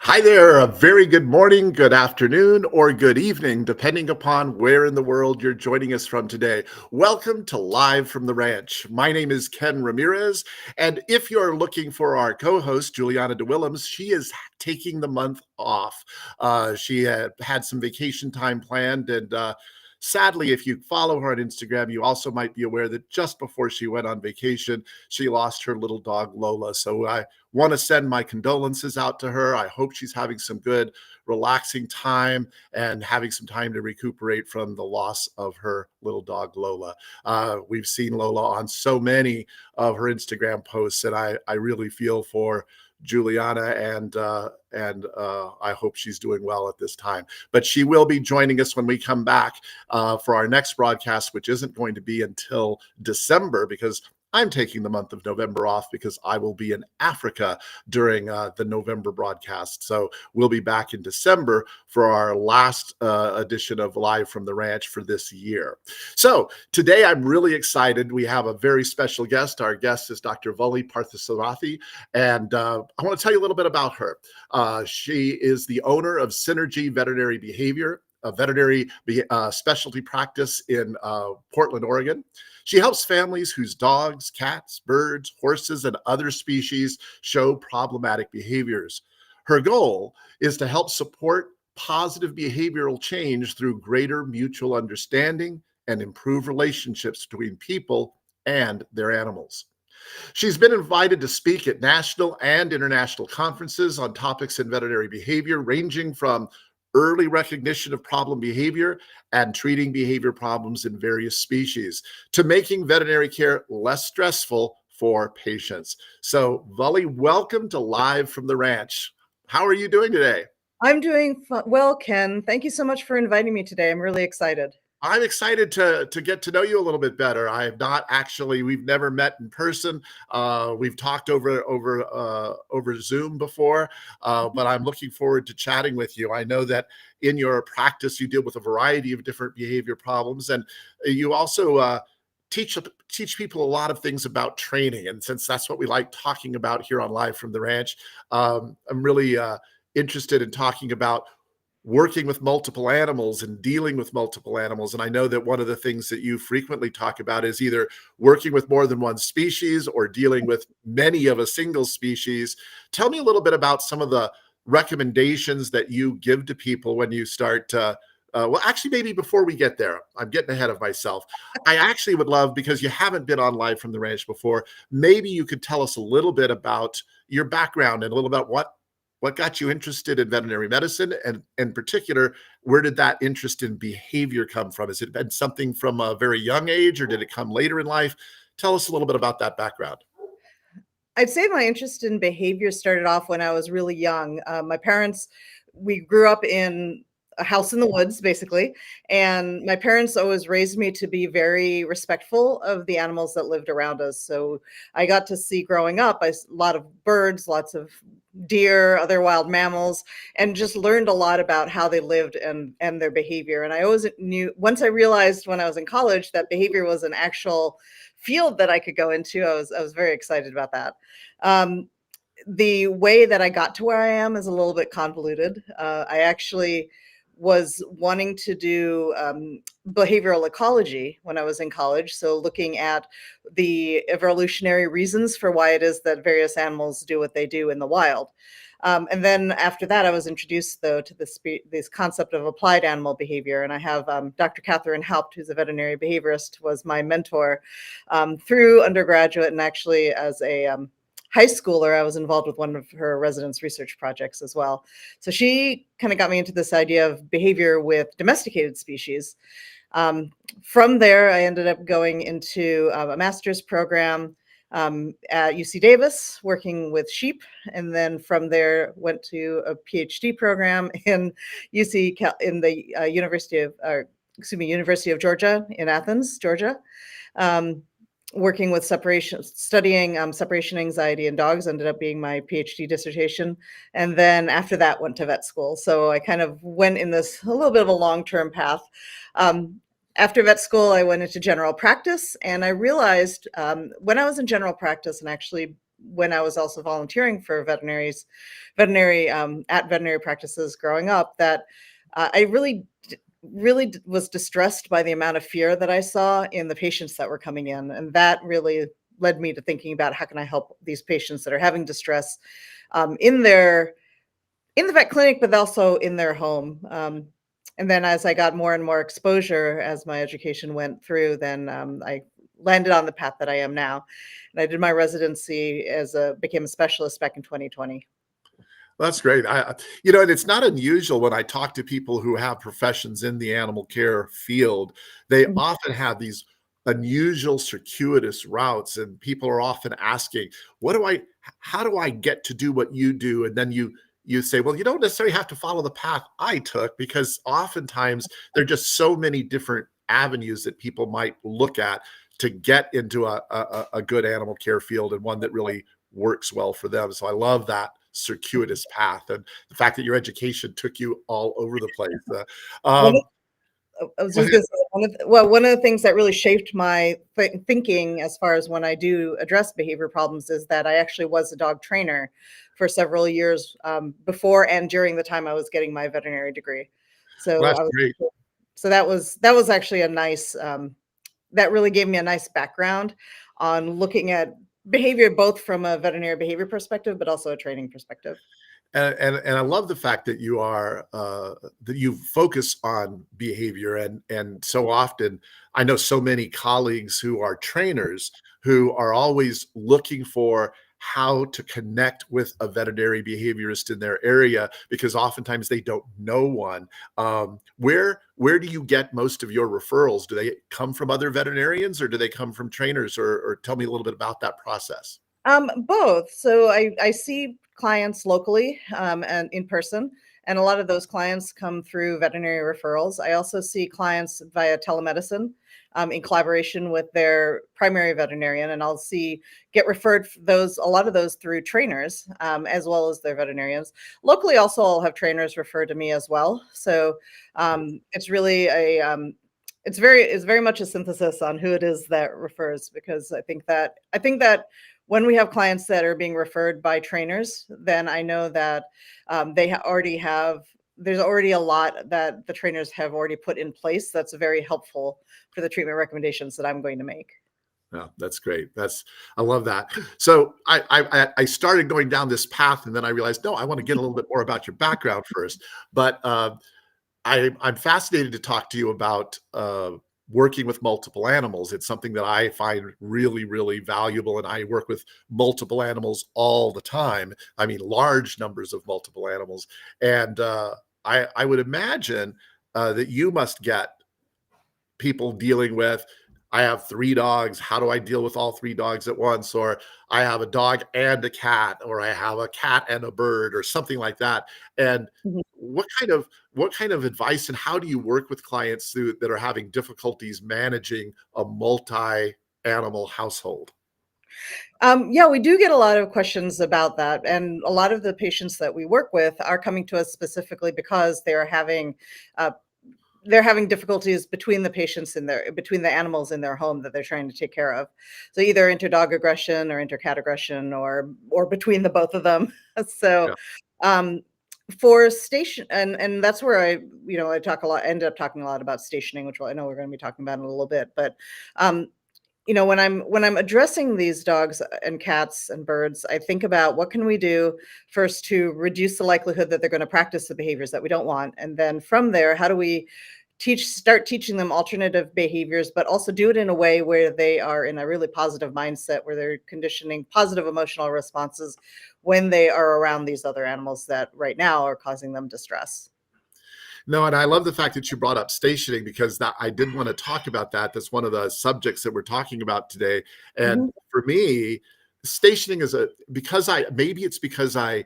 Hi there. A very good morning, good afternoon, or good evening, depending upon where in the world you're joining us from today. Welcome to Live from the Ranch. My name is Ken Ramirez, and if you're looking for our co-host, Juliana DeWillems, she is taking the month off. She had some vacation time planned, and sadly, if you follow her on Instagram, you also might be aware that just before she went on vacation, she lost her little dog, Lola. So I want to send my condolences out to her. I hope she's having some good, relaxing time and having some time to recuperate from the loss of her little dog, Lola. We've seen Lola on so many of her Instagram posts, and I really feel for Juliana, and I hope she's doing well at this time. But she will be joining us when we come back for our next broadcast, which isn't going to be until December because I'm taking the month of November off because I will be in Africa during the November broadcast. So we'll be back in December for our last edition of Live from the Ranch for this year. So today I'm really excited. We have a very special guest. Our guest is Dr. Parthasarathy, and I want to tell you a little bit about her. She is the owner of Synergy Veterinary Behavior, a veterinary specialty practice in Portland, Oregon. She helps families whose dogs, cats, birds, horses, and other species show problematic behaviors. Her goal is to help support positive behavioral change through greater mutual understanding and improve relationships between people and their animals. She's been invited to speak at national and international conferences on topics in veterinary behavior, ranging from early recognition of problem behavior and treating behavior problems in various species to making veterinary care less stressful for patients. So, Vully, welcome to Live from the Ranch. How are you doing today? I'm doing well, Ken. Thank you so much for inviting me today. I'm really excited. I'm excited to get to know you a little bit better. I have not actually, we've never met in person. We've talked over Zoom before, but I'm looking forward to chatting with you. I know that in your practice you deal with a variety of different behavior problems, and you also teach people a lot of things about training. And since that's what we like talking about here on Live from the Ranch, I'm really interested in talking about working with multiple animals and dealing with multiple animals. And I know that one of the things that you frequently talk about is either working with more than one species or dealing with many of a single species. Tell me a little bit about some of the recommendations that you give to people when you start well, actually, maybe before we get there, I'm getting ahead of myself. I actually would love, because you haven't been on Live from the Ranch before, maybe you could tell us a little bit about your background and a little about what got you interested in veterinary medicine, and in particular, where did that interest in behavior come from? Has it been something from a very young age, or did it come later in life? Tell us a little bit about that background. I'd say my interest in behavior started off when I was really young. My parents, we grew up in a house in the woods, basically, and my parents always raised me to be very respectful of the animals that lived around us. So I got to see growing up a lot of birds, lots of deer, other wild mammals, and just learned a lot about how they lived and their behavior. And I always knew, once I realized when I was in college that behavior was an actual field that I could go into, I was very excited about that. Um, the way that I got to where I am is a little bit convoluted. I actually was wanting to do behavioral ecology when I was in college. So looking at the evolutionary reasons for why it is that various animals do what they do in the wild. And then after that, I was introduced, though, to this concept of applied animal behavior. And I have Dr. Catherine Haupt, who's a veterinary behaviorist, was my mentor through undergraduate, and actually as a high schooler, I was involved with one of her residence research projects as well. So she kind of got me into this idea of behavior with domesticated species. From there, I ended up going into a master's program at UC Davis, working with sheep, and then from there went to a PhD program in in the University of Georgia in Athens, Georgia. Um, Working with studying separation anxiety in dogs ended up being my PhD dissertation. And then after that went to vet school. So I kind of went in this a little bit of a long-term path. After vet school, I went into general practice, and I realized when I was in general practice and actually when I was also volunteering for at veterinary practices growing up, that I really was distressed by the amount of fear that I saw in the patients that were coming in, and that really led me to thinking about how can I help these patients that are having distress in the vet clinic, but also in their home. And then as I got more and more exposure as my education went through, then I landed on the path that I am now. And I did my residency became a specialist back in 2020. That's great. And it's not unusual when I talk to people who have professions in the animal care field, they Mhm. often have these unusual circuitous routes, and people are often asking, how do I get to do what you do? And then you say, well, you don't necessarily have to follow the path I took, because oftentimes there are just so many different avenues that people might look at to get into a good animal care field, and one that really works well for them. So I love that circuitous path, and the fact that your education took you all over the place. One of Um, I was Go just ahead. gonna say one of the things that really shaped my thinking as far as when I do address behavior problems is that I actually was a dog trainer for several years before and during the time I was getting my veterinary degree. Well, So that's I was great. so that was actually a nice that really gave me a nice background on looking at behavior both from a veterinary behavior perspective, but also a training perspective. And I love the fact that you focus on behavior, and so often I know so many colleagues who are trainers who are always looking for how to connect with a veterinary behaviorist in their area, because oftentimes they don't know one. Where do you get most of your referrals? Do they come from other veterinarians, or do they come from trainers? Or tell me a little bit about that process. Both. So I see clients locally and in person, and a lot of those clients come through veterinary referrals. I also see clients via telemedicine in collaboration with their primary veterinarian, and I'll see get referred those a lot of those through trainers as well as their veterinarians. Locally, also I'll have trainers refer to me as well. So it's really it's very much a synthesis on who it is that refers, because I think that when we have clients that are being referred by trainers, then I know that already have there's already a lot that the trainers have already put in place that's very helpful for the treatment recommendations that I'm going to make. Yeah, that's great. I love that. So I started going down this path, and then I realized, no, I want to get a little bit more about your background first. But I'm fascinated to talk to you about working with multiple animals. It's something that I find really, really valuable, and I work with multiple animals all the time. I mean, large numbers of multiple animals, and I would imagine that you must get people dealing with, I have 3 dogs, how do I deal with all 3 dogs at once? Or I have a dog and a cat, or I have a cat and a bird, or something like that. And Mhm. what kind of advice, and how do you work with clients that are having difficulties managing a multi-animal household? Yeah, we do get a lot of questions about that, and a lot of the patients that we work with are coming to us specifically because uh, they're having difficulties between the animals in their home that they're trying to take care of. So either inter-dog aggression or inter-cat aggression, or between the both of them. So Yeah. um, for station and that's where I ended up talking a lot about stationing, which I know we're going to be talking about in a little bit. But um, when I'm addressing these dogs and cats and birds, I think about what can we do first to reduce the likelihood that they're going to practice the behaviors that we don't want, and then from there, how do we start teaching them alternative behaviors, but also do it in a way where they are in a really positive mindset, where they're conditioning positive emotional responses when they are around these other animals that right now are causing them distress. No, and I love the fact that you brought up stationing, because that I did want to talk about that. That's one of the subjects that we're talking about today. And Mhm, for me, stationing is a because I maybe it's because I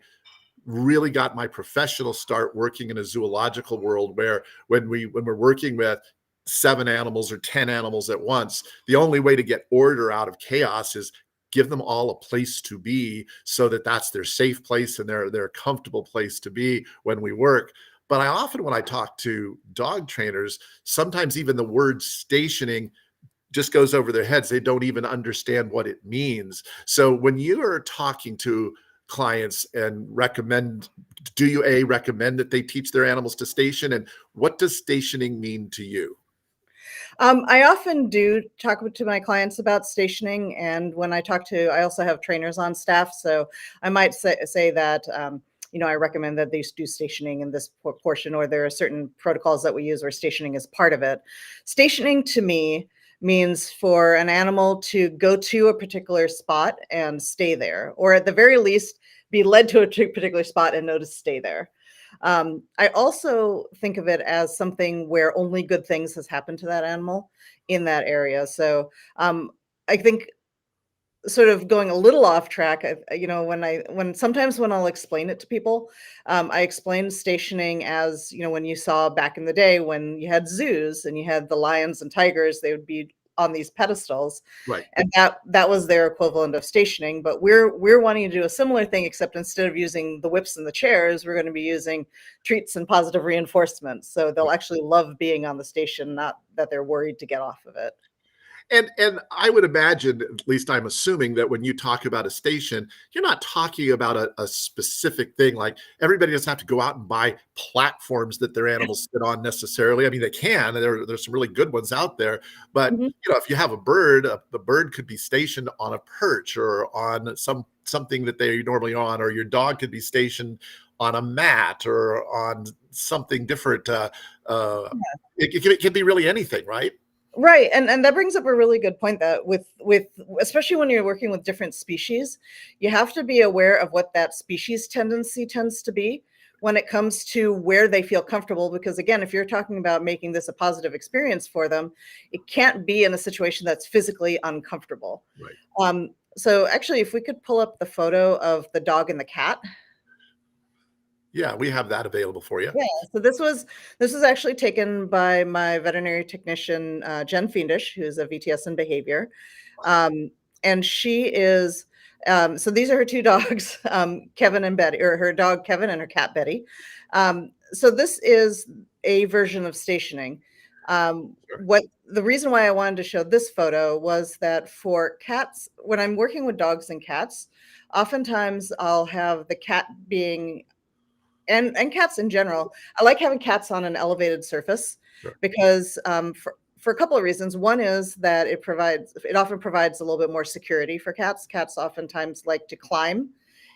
really got my professional start working in a zoological world, where when we're working with 7 animals or 10 animals at once, the only way to get order out of chaos is give them all a place to be, so that that's their safe place and their comfortable place to be when we work. But I often, when I talk to dog trainers, sometimes even the word stationing just goes over their heads. They don't even understand what it means. So when you are talking to clients and recommend, do you recommend that they teach their animals to station? And what does stationing mean to you? I often do talk to my clients about stationing, and when I also have trainers on staff, so I might say that I recommend that they do stationing in this portion, or there are certain protocols that we use where stationing is part of it. Stationing to me means for an animal to go to a particular spot and stay there, or at the very least, be led to a particular spot and know to stay there. I also think of it as something where only good things has happened to that animal in that area. So I think sort of going a little off track, when sometimes when I'll explain it to people, I explain stationing as, when you saw back in the day when you had zoos and you had the lions and tigers, they would be on these pedestals, Right. and that was their equivalent of stationing. But we're wanting to do a similar thing, except instead of using the whips and the chairs, we're going to be using treats and positive reinforcement, so they'll actually love being on the station, not that they're worried to get off of it. And I would imagine, at least I'm assuming, that when you talk about a station, you're not talking about a specific thing. Like everybody doesn't have to go out and buy platforms that their animals sit on necessarily. I mean, they can. There's some really good ones out there. But Mhm. if you have a bird, the bird could be stationed on a perch or on something that they normally are on, or your dog could be stationed on a mat or on something different. It can be really anything, right? Right, and that brings up a really good point, that with especially when you're working with different species, you have to be aware of what that species tendency tends to be when it comes to where they feel comfortable, because again, if you're talking about making this a positive experience for them, it can't be in a situation that's physically uncomfortable. Right. So actually, if we could pull up the photo of the dog and the cat. Yeah, we have that available for you. Yeah, so this was actually taken by my veterinary technician, Jen Fiendish, who's a VTS in behavior. Um, and she is so these are her two dogs, Kevin and Betty, or her dog Kevin and her cat Betty. So this is a version of stationing. Sure. What the reason why I wanted to show this photo was that for cats, when I'm working with dogs and cats, oftentimes I'll have the cat being, and cats in general. I like having cats on an elevated surface Sure. because for a couple of reasons. One is that it often provides a little bit more security for cats. Cats oftentimes like to climb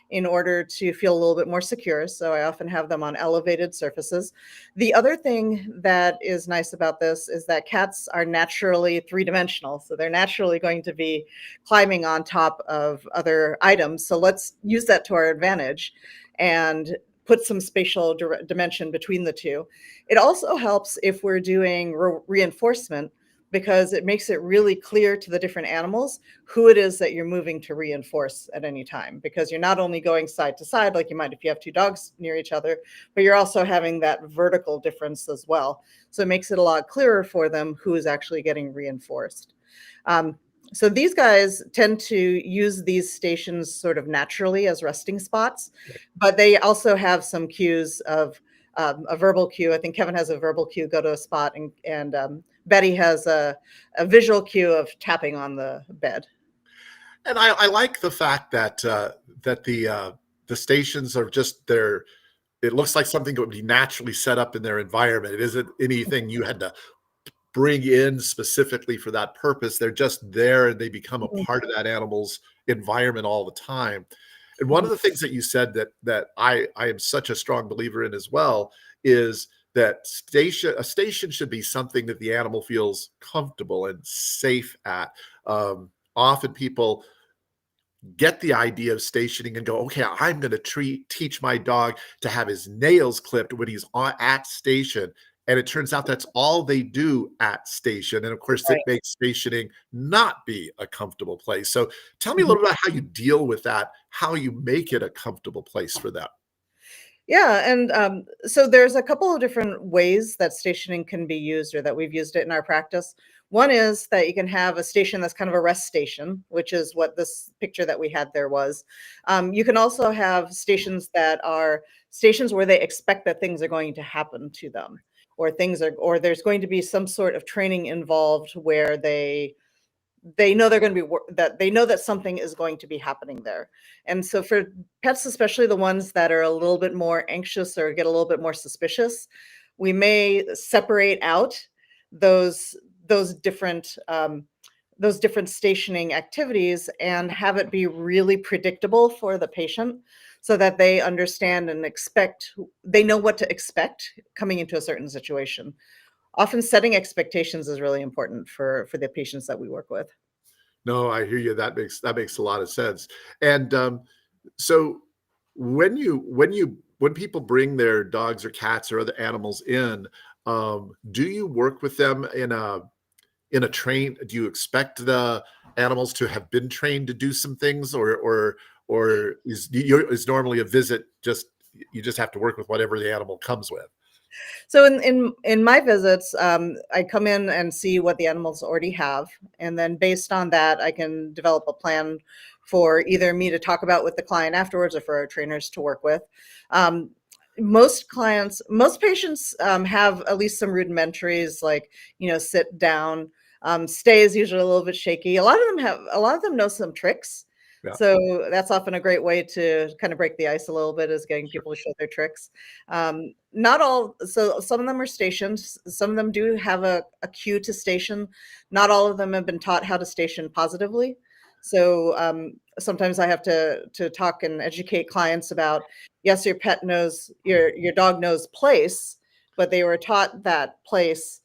in order to feel a little bit more secure. So I often have them on elevated surfaces. The other thing that is nice about this is that cats are naturally three-dimensional. So they're naturally going to be climbing on top of other items. So let's use that to our advantage and put some spatial dimension between the two. It also helps if we're doing reinforcement, because it makes it really clear to the different animals who it is that you're moving to reinforce at any time, because you're not only going side to side like you might if you have two dogs near each other, but you're also having that vertical difference as well. So it makes it a lot clearer for them who is actually getting reinforced. Um, so these guys tend to use these stations sort of naturally as resting spots, but they also have some cues of a verbal cue. I think Kevin has a verbal cue, go to a spot, and Betty has a visual cue of tapping on the bed. And I like the fact that the stations are just there. It looks like something that would be naturally set up in their environment. It isn't anything you had to bring in specifically for that purpose. They're just there and they become a Mhm, part of that animal's environment all the time. And one mhm. of the things that you said that I am such a strong believer in as well is that a station should be something that the animal feels comfortable and safe at. Often people get the idea of stationing and go, okay, I'm going to teach my dog to have his nails clipped when he's at station. And it turns out that's all they do at station. And of course, it Right. makes stationing not be a comfortable place. So tell me a Mhm. little about how you deal with that, how you make it a comfortable place for them. Yeah, and so there's a couple of different ways that stationing can be used, or that we've used it in our practice. One is that you can have a station that's kind of a rest station, which is what this picture that we had there was. You can also have stations that are stations where they expect that things are going to happen to them, or there's going to be some sort of training involved where they they know they're going to be that they know that something is going to be happening there. And so for pets, especially the ones that are a little bit more anxious or get a little bit more suspicious, we may separate out those those different um, those different stationing activities and have it be really predictable for the patient so that they understand and expect, they know what to expect coming into a certain situation. Often setting expectations is really important for the patients that we work with. No, I hear you. That makes a lot of sense. And so when people bring their dogs or cats or other animals in, do you work with them in a train? Do you expect the animals to have been trained to do some things, or is normally a visit just you just have to work with whatever the animal comes with? So in my visits, I come in and see what the animals already have, and then based on that, I can develop a plan for either me to talk about with the client afterwards, or for our trainers to work with. Um, most patients have at least some rudimentaries, like sit down. Stay is usually a little bit shaky. A lot of them know some tricks. Yeah, So that's often a great way to kind of break the ice a little bit, is getting sure. people to show their tricks. Not all, so some of them are stationed. Some of them do have a cue to station. Not all of them have been taught how to station positively. So sometimes I have to talk and educate clients about, yes, your pet knows, your dog knows place, but they were taught that place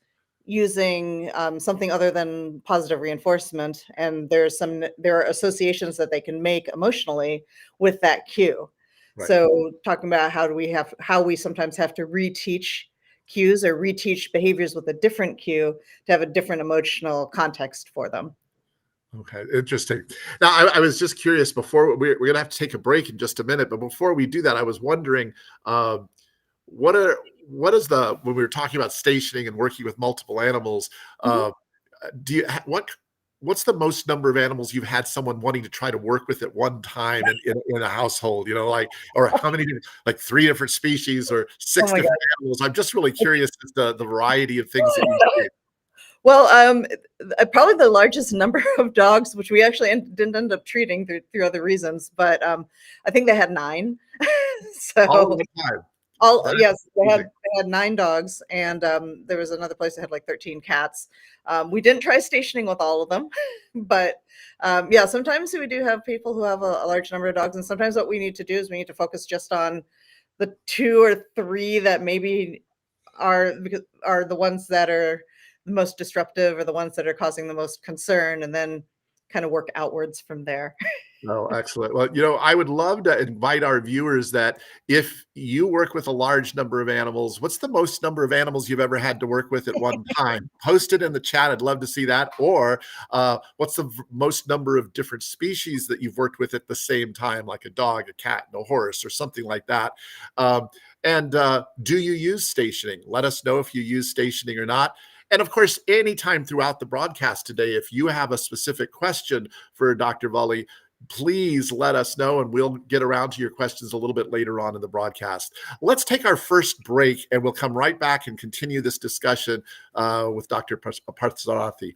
using something other than positive reinforcement, and there are associations that they can make emotionally with that cue. Right. So talking about how we sometimes have to reteach cues or reteach behaviors with a different cue to have a different emotional context for them. Okay, interesting. Now, I was just curious before we're going to have to take a break in just a minute, but before we do that, I was wondering, um, what are what is the when we were talking about stationing and working with multiple animals, Mhm. uh, do you what's the most number of animals you've had someone wanting to try to work with at one time in a household? Like, or how many, like three different species or Oh six my different god. animals? I'm just really curious as to the variety of things that you see. Well, probably the largest number of dogs, which we actually didn't end up treating through other reasons, but I think they had nine. All at So one time. all, That's yes, amazing. they had 9 dogs, and, there was another place that had, like, 13 cats. We didn't try stationing with all of them, but, yeah, sometimes we do have people who have a large number of dogs, and sometimes what we need to do is we need to focus just on the 2 or 3 that maybe are the ones that are the most disruptive, or the ones that are causing the most concern, and then kinda work outwards from there. Oh, excellent. Well, I would love to invite our viewers that if you work with a large number of animals, what's the most number of animals you've ever had to work with at one time? Post it in the chat. I'd love to see that. Or what's the most number of different species that you've worked with at the same time, like a dog, a cat, and a horse, or something like that? And do you use stationing? Let us know if you use stationing or not. And of course, anytime throughout the broadcast today, if you have a specific question for Dr. Vully, please let us know and we'll get around to your questions a little bit later on in the broadcast. Let's take our first break and we'll come right back and continue this discussion with Dr. Parthasarathy.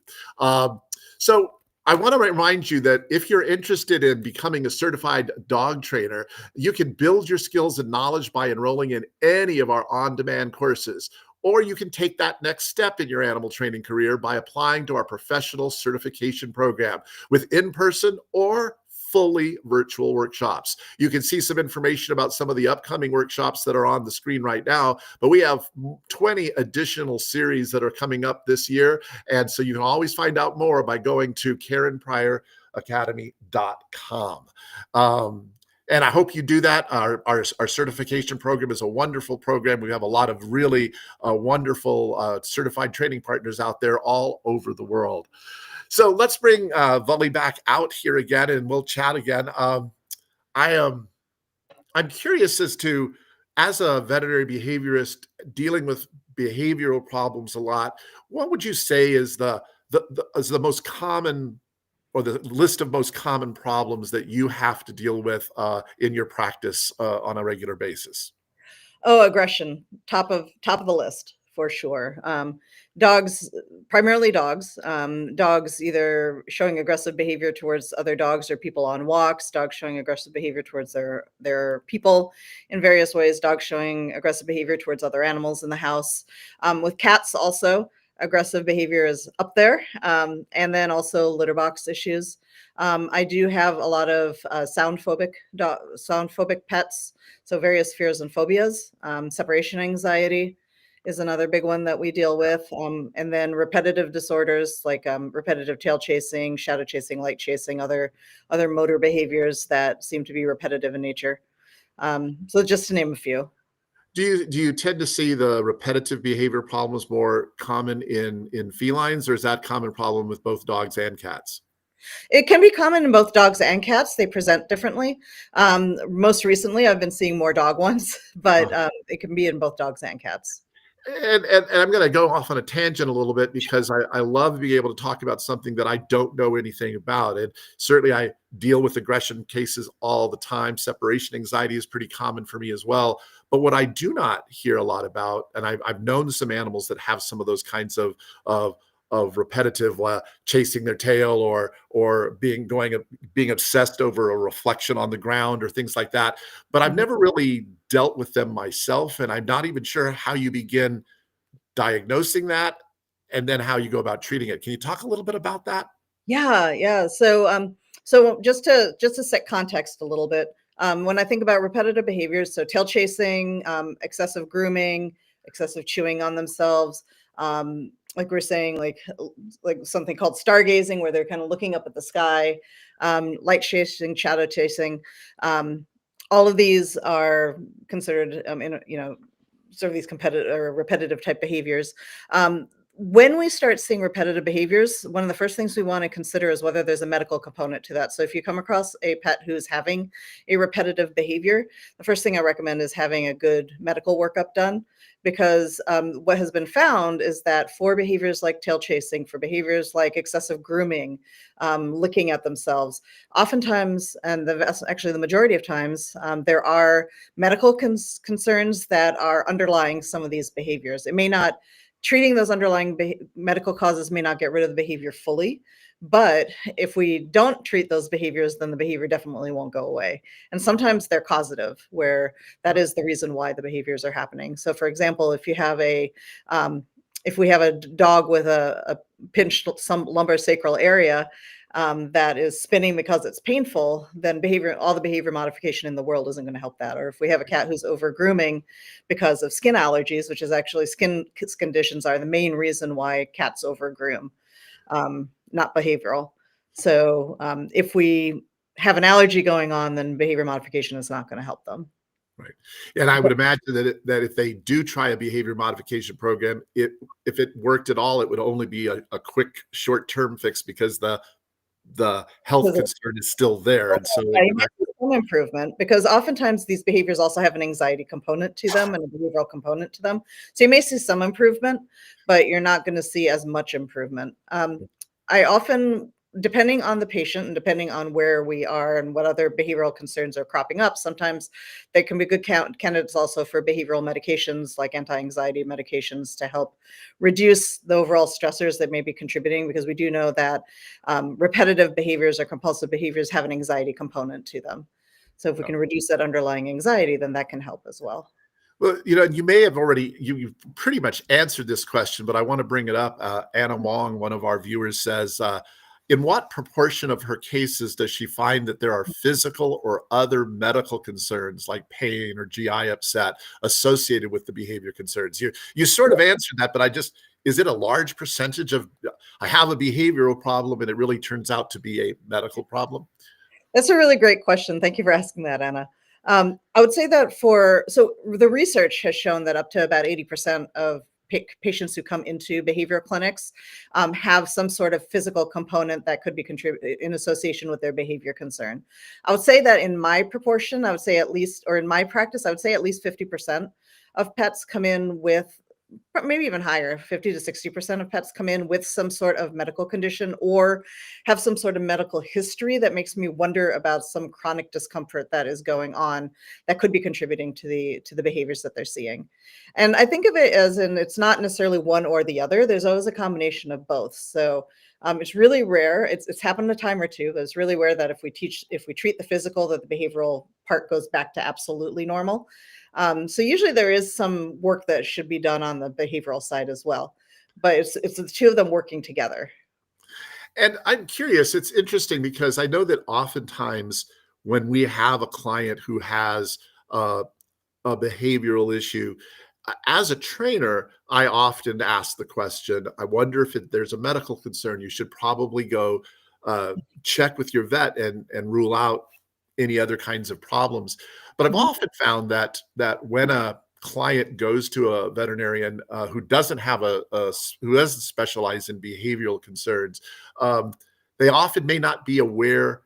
So I want to remind you that if you're interested in becoming a certified dog trainer, you can build your skills and knowledge by enrolling in any of our on-demand courses. Or you can take that next step in your animal training career by applying to our professional certification program with in-person or fully virtual workshops. You can see some information about some of the upcoming workshops that are on the screen right now, but we have 20 additional series that are coming up this year. And so you can always find out more by going to KarenPryerAcademy.com. And I hope you do that. Our certification program is a wonderful program. We have a lot of really wonderful certified training partners out there all over the world. So let's bring Vully back out here again, and we'll chat again. I am I'm curious as to, as a veterinary behaviorist dealing with behavioral problems a lot, what would you say is the most common, or the list of most common problems that you have to deal with in your practice on a regular basis? Oh, aggression, top of the list for sure. Dogs, primarily dogs. Dogs either showing aggressive behavior towards other dogs or people on walks. Dogs showing aggressive behavior towards their people in various ways. Dogs showing aggressive behavior towards other animals in the house. With cats, also aggressive behavior is up there, and then also litter box issues. I do have a lot of sound phobic pets, so various fears and phobias. Separation anxiety is another big one that we deal with, and then repetitive disorders like repetitive tail chasing, shadow chasing, light chasing, other motor behaviors that seem to be repetitive in nature. So just to name a few. Do you tend to see the repetitive behavior problems more common in felines, or is that common problem with both dogs and cats? It can be common in both dogs and cats. They present differently. Most recently, I've been seeing more dog ones, but it can be in both dogs and cats. And I'm going to go off on a tangent a little bit because I love being able to talk about something that I don't know anything about. And certainly I deal with aggression cases all the time. Separation anxiety is pretty common for me as well. But what I do not hear a lot about, and I've known some animals that have some of those kinds of repetitive chasing their tail or being obsessed over a reflection on the ground or things like that. But I've Mhm. never really dealt with them myself, and I'm not even sure how you begin diagnosing that and then how you go about treating it. Can you talk a little bit about that? Yeah, yeah. So just to set context a little bit, when I think about repetitive behaviors, so tail chasing, excessive grooming, excessive chewing on themselves, like we're saying, like something called stargazing, where they're kind of looking up at the sky, light chasing, shadow chasing. Um, all of these are considered, sort of these competitive or repetitive type behaviors. When we start seeing repetitive behaviors, one of the first things we want to consider is whether there's a medical component to that. So if you come across a pet who's having a repetitive behavior, the first thing I recommend is having a good medical workup done, because what has been found is that for behaviors like tail chasing, for behaviors like excessive grooming, looking at themselves, oftentimes, and actually the majority of times, there are medical concerns that are underlying some of these behaviors. It may not Treating those underlying medical causes may not get rid of the behavior fully, but if we don't treat those behaviors, then the behavior definitely won't go away. And sometimes they're causative, where that is the reason why the behaviors are happening. So, for example, if we have a dog with a pinched some lumbar sacral area, that is spinning because it's painful, then all the behavior modification in the world isn't going to help that. Or if we have a cat who's over grooming because of skin allergies, which is actually skin conditions are the main reason why cats over groom, not behavioral. So if we have an allergy going on, then behavior modification is not going to help them. Right. And I would imagine that if they do try a behavior modification program, if it worked at all, it would only be a quick short-term fix because the health concern is still there. And so Yeah, you might see some improvement, because oftentimes these behaviors also have an anxiety component to them and a behavioral component to them. So you may see some improvement, but you're not going to see as much improvement. I often, depending on the patient and depending on where we are and what other behavioral concerns are cropping up, sometimes they can be good candidates also for behavioral medications like anti-anxiety medications to help reduce the overall stressors that may be contributing, because we do know that repetitive behaviors or compulsive behaviors have an anxiety component to them. So if we can reduce that underlying anxiety, then that can help as well. well, you may have already you've pretty much answered this question, but I want to bring it up. Anna Wong, one of our viewers, says, in what proportion of her cases does she find that there are physical or other medical concerns like pain or GI upset associated with the behavior concerns? You sort of answered that, but is it a large percentage of I have a behavioral problem and it really turns out to be a medical problem? That's a really great question. Thank you for asking that, Anna. I would say that so the research has shown that up to about 80% of patients who come into behavioral clinics have some sort of physical component that could be contributed in association with their behavior concern. I would say that in my proportion, I would say at least, or in my practice, I would say at least 50% of pets come in with maybe even higher, 50 to 60% of pets come in with some sort of medical condition or have some sort of medical history that makes me wonder about some chronic discomfort that is going on that could be contributing to the behaviors that they're seeing. And I think of it as in it's not necessarily one or the other. There's always a combination of both. So it's really rare. It's happened a time or two, but it's really rare that if we treat the physical, that the behavioral part goes back to absolutely normal. So usually there is some work that should be done on the behavioral side as well, but it's the two of them working together. And I'm curious, it's interesting because I know that oftentimes when we have a client who has uh, a behavioral issue, as a trainer, I often ask the question, I wonder if there's a medical concern, you should probably go uh, check with your vet and rule out any other kinds of problems. But I've Mhm, often found that when a client goes to a veterinarian who doesn't have who doesn't specialize in behavioral concerns, um, they often may not be aware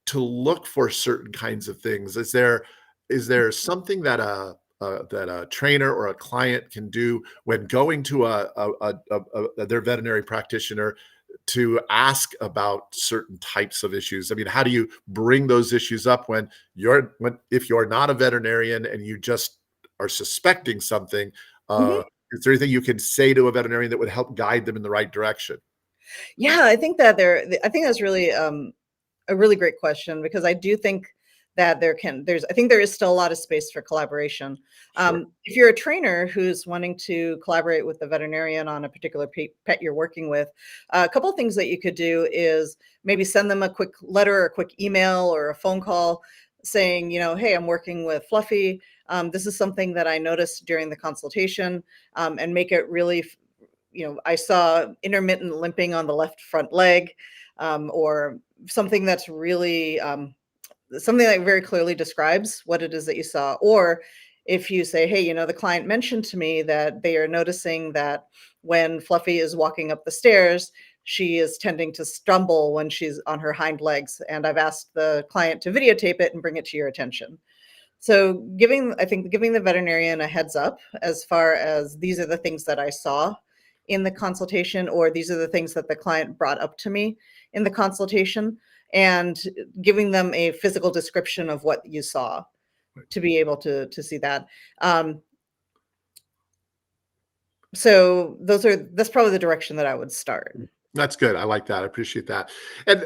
to look for certain kinds of things. Is there something that a trainer or a client can do when going to their veterinary practitioner to ask about certain types of issues? I mean, how do you bring those issues up when if you're not a veterinarian and you just are suspecting something? mhm. Is there anything you can say to a veterinarian that would help guide them in the right direction? Yeah, I think that's really, a really great question because I do think that I think there is still a lot of space for collaboration. Sure. If you're a trainer who's wanting to collaborate with the veterinarian on a particular pet you're working with, a couple of things that you could do is maybe send them a quick letter, or a quick email, or a phone call saying, hey, I'm working with Fluffy. This is something that I noticed during the consultation, and make it really I saw intermittent limping on the left front leg, or something that's really something that very clearly describes what it is that you saw. Or if you say, hey, the client mentioned to me that they are noticing that when Fluffy is walking up the stairs, she is tending to stumble when she's on her hind legs. And I've asked the client to videotape it and bring it to your attention. So I think giving the veterinarian a heads up as far as these are the things that I saw in the consultation, or these are the things that the client brought up to me in the consultation, and giving them a physical description of what you saw to be able to see that. Um, so that's probably the direction that I would start. That's good. I like that. I appreciate that. And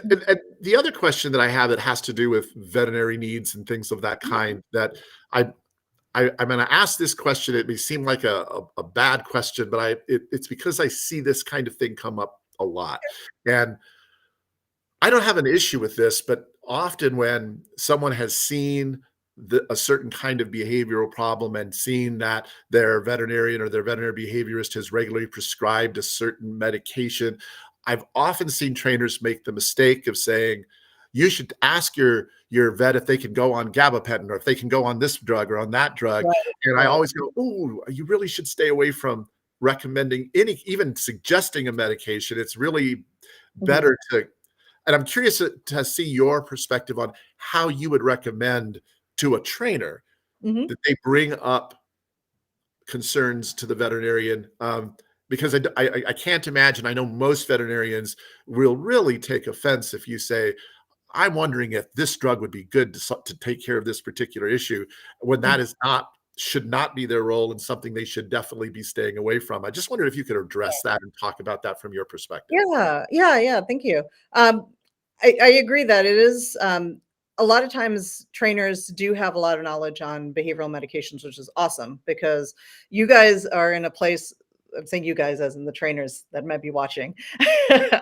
the other question that I have that has to do with veterinary needs and things of that kind that I I'm gonna ask this question. It may seem like a bad question, but it's because I see this kind of thing come up a lot. And I don't have an issue with this, but often when someone has seen a certain kind of behavioral problem and seen that their veterinarian or their veterinary behaviorist has regularly prescribed a certain medication, I've often seen trainers make the mistake of saying, you should ask your vet if they can go on gabapentin or if they can go on this drug or on that drug. Right, And I right. always go, oh, you really should stay away from recommending even suggesting a medication. It's really Mhm, better to, and I'm curious to see your perspective on how you would recommend to a trainer mhm. that they bring up concerns to the veterinarian, because I can't imagine. I know most veterinarians will really take offense if you say, "I'm wondering if this drug would be good to take care of this particular issue," when that is not should not be their role and something they should definitely be staying away from. I just wondered if you could address that and talk about that from your perspective. Yeah, yeah, yeah, thank you. Um, I agree that it is, a lot of times trainers do have a lot of knowledge on behavioral medications, which is awesome because you guys are in a place, I'm saying you guys as in the trainers that might be watching,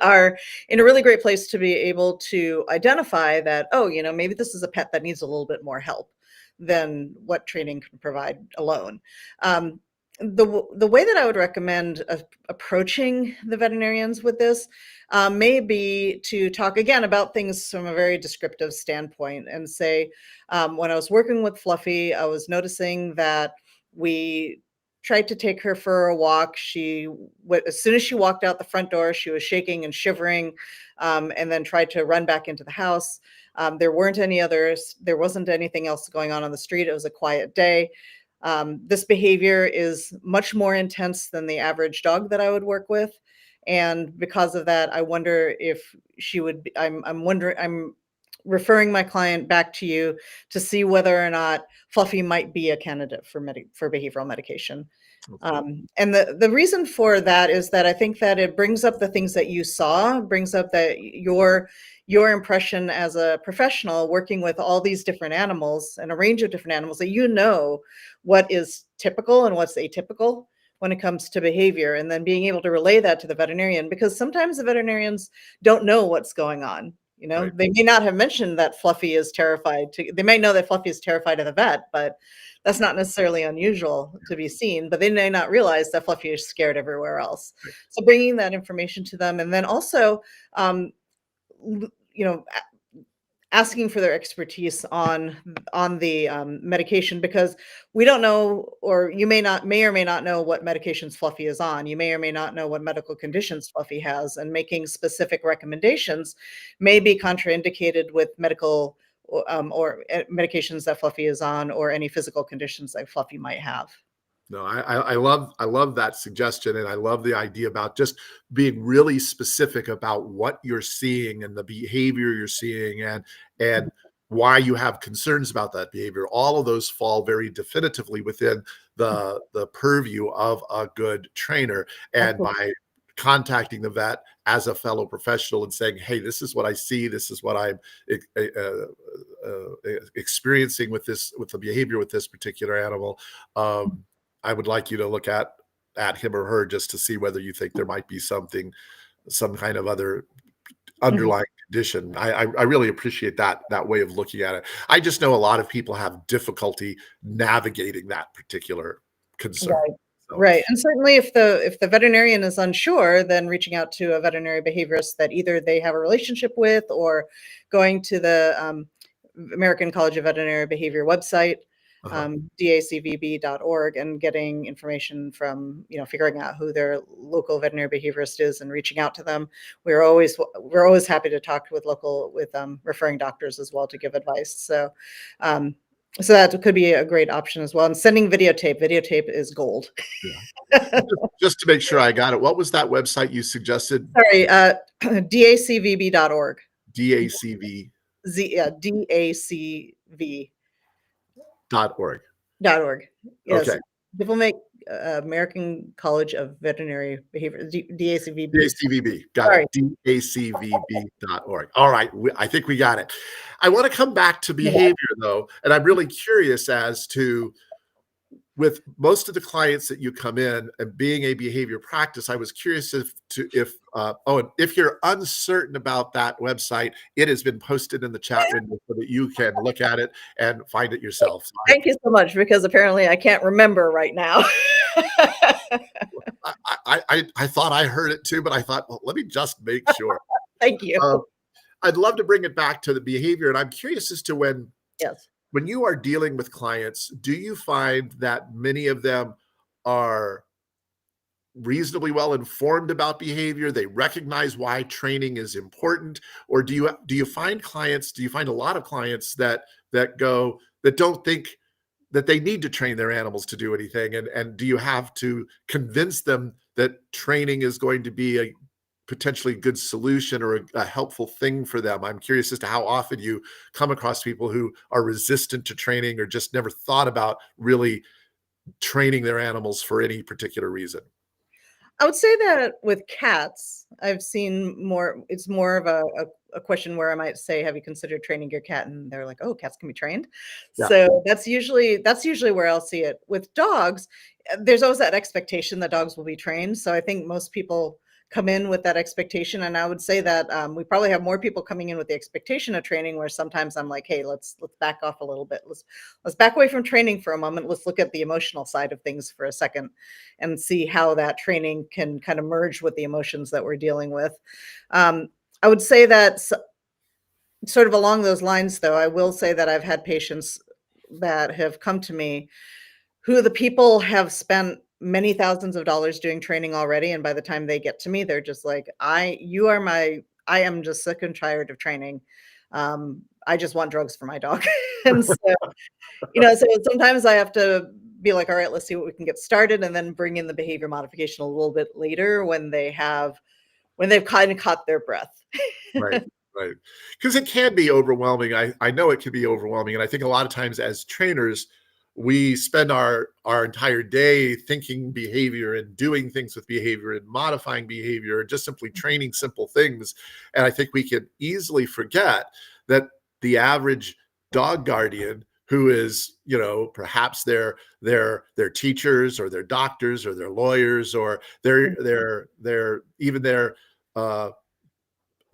are in a really great place to be able to identify that, oh, maybe this is a pet that needs a little bit more help than what training can provide alone. Um, the way that I would recommend approaching the veterinarians with this may be to talk again about things from a very descriptive standpoint and say, when I was working with Fluffy, I was noticing that we tried to take her for a walk. As soon as she walked out the front door, she was shaking and shivering, and then tried to run back into the house. There wasn't anything else going on the street. It was a quiet day. This behavior is much more intense than the average dog that I would work with. And because of that, I wonder if she would be, I'm wondering, I'm referring my client back to you to see whether or not Fluffy might be a candidate for for behavioral medication. Okay. And the reason for that is that I think that it brings up the things that you saw, brings up that your impression as a professional working with all these different animals and a range of different animals, that you know what is typical and what's atypical when it comes to behavior, and then being able to relay that to the veterinarian, because sometimes the veterinarians don't know what's going on. You know, Right. they may not have mentioned that Fluffy is terrified to, they may know that Fluffy is terrified of the vet, but that's not necessarily unusual to be seen, but they may not realize that Fluffy is scared everywhere else. Right. So bringing that information to them, and then also, um, you know, asking for their expertise on the medication, because we don't know, or you may or may not know what medications Fluffy is on. You may or may not know what medical conditions Fluffy has, and making specific recommendations may be contraindicated with medical or medications that Fluffy is on, or any physical conditions that Fluffy might have. No, I love that suggestion, and I love the idea about just being really specific about what you're seeing and the behavior you're seeing, and why you have concerns about that behavior. All of those fall very definitively within the purview of a good trainer. And Absolutely. by contacting the vet as a fellow professional and saying, "Hey, this is what I see. This is what I'm experiencing with the behavior with this particular animal." I would like you to look at him or her just to see whether you think there might be some kind of other Mhm. underlying condition. I really appreciate that way of looking at it. I just know a lot of people have difficulty navigating that particular concern. Right. So, Right. And certainly if the veterinarian is unsure, then reaching out to a veterinary behaviorist that either they have a relationship with, or going to the American College of Veterinary Behavior website, uh-huh. dacvb.org, and getting information from, figuring out who their local veterinary behaviorist is and reaching out to them. We're always happy to talk with referring doctors as well to give advice. Um, so that could be a great option as well. And sending videotape. Videotape is gold. Yeah. Just to make sure I got it, what was that website you suggested? Sorry, dacvb.org. DACV.org. Dacv.org. Yes. Okay. People make American College of Veterinary Behavior, DACVB. DACVB. Got it. Sorry. DACVB.org. All right. I think we got it. I want to come back to Yeah. behavior, though, and I'm really curious as to, with most of the clients that you come in and being a behavior practice, I was curious and if you're uncertain about that website, it has been posted in the chat window so that you can look at it and find it yourself. So Thank you so much, because apparently I can't remember right now. I thought I heard it too, but I thought, well, let me just make sure. Thank you. Um, I'd love to bring it back to the behavior, and I'm curious as to Yes. when you are dealing with clients, do you find that many of them are reasonably well informed about behavior? They recognize why training is important, or do you find a lot of clients that don't think that they need to train their animals to do anything, and do you have to convince them that training is going to be a potentially good solution or a helpful thing for them? I'm curious as to how often you come across people who are resistant to training or just never thought about really training their animals for any particular reason. I would say that with cats, I've seen more, it's more of a question where I might say, "Have you considered training your cat?" And they're like, "Oh, cats can be trained." Yeah. So that's usually where I'll see it. With dogs, there's always that expectation that dogs will be trained. So I think most people come in with that expectation, and I would say that we probably have more people coming in with the expectation of training, where sometimes I'm like, "Hey, let's back off a little bit. Let's back away from training for a moment. Let's look at the emotional side of things for a second, and see how that training can kind of merge with the emotions that we're dealing with." I would say that sort of along those lines, though, I will say that I've had patients that have come to me who the people have spent many thousands of dollars doing training already, and by the time they get to me, they're just like, I am just sick and tired of training. I just want drugs for my dog." And so, so sometimes I have to be like, all right, let's see what we can get started, and then bring in the behavior modification a little bit later when they've kind of caught their breath. Right, right. Because it can be overwhelming. I know it can be overwhelming, and I think a lot of times as trainers, we spend our entire day thinking behavior and doing things with behavior and modifying behavior, just simply training simple things. And I think we can easily forget that the average dog guardian who is, perhaps their teachers or their doctors or their lawyers or their even their uh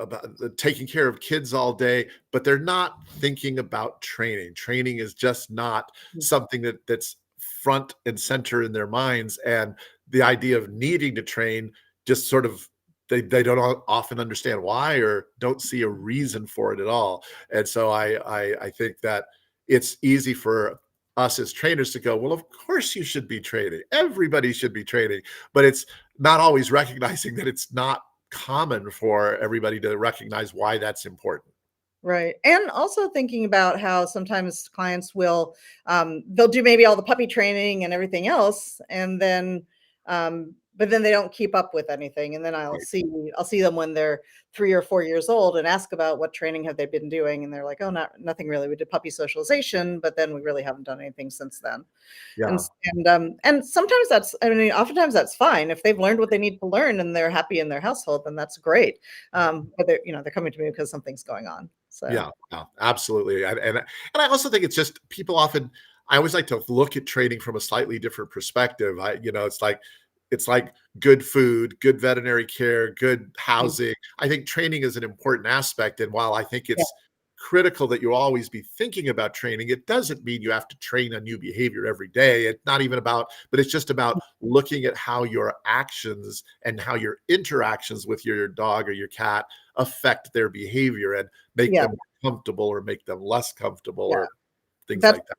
about taking care of kids all day, but they're not thinking about training. Training is just not something that's front and center in their minds, and the idea of needing to train just sort of they don't often understand why or don't see a reason for it at all. And so I think that it's easy for us as trainers to go, well, of course you should be training. Everybody should be training, but it's not always recognizing that it's not common for everybody to recognize why that's important. Right. And also thinking about how sometimes clients they'll do maybe all the puppy training and everything else, and then but then they don't keep up with anything. And then Right. I'll see them when they're 3 or 4 years old and ask about what training have they been doing. And they're like, oh, nothing really. We did puppy socialization, but then we really haven't done anything since then. Yeah. And sometimes oftentimes that's fine. If they've learned what they need to learn and they're happy in their household, then that's great. But they're coming to me because something's going on. So Yeah, yeah, absolutely. And I also think it's just people often I always like to look at training from a slightly different perspective. It's like good food, good veterinary care, good mm, housing. I think training is an important aspect. And while I think yeah, it's critical that you always be thinking about training, it doesn't mean you have to train a new behavior every day. It's not even about, but it's just about looking at how your actions and how your interactions with your dog or your cat affect their behavior and make yeah, them comfortable or make them less comfortable yeah. or things That's like that.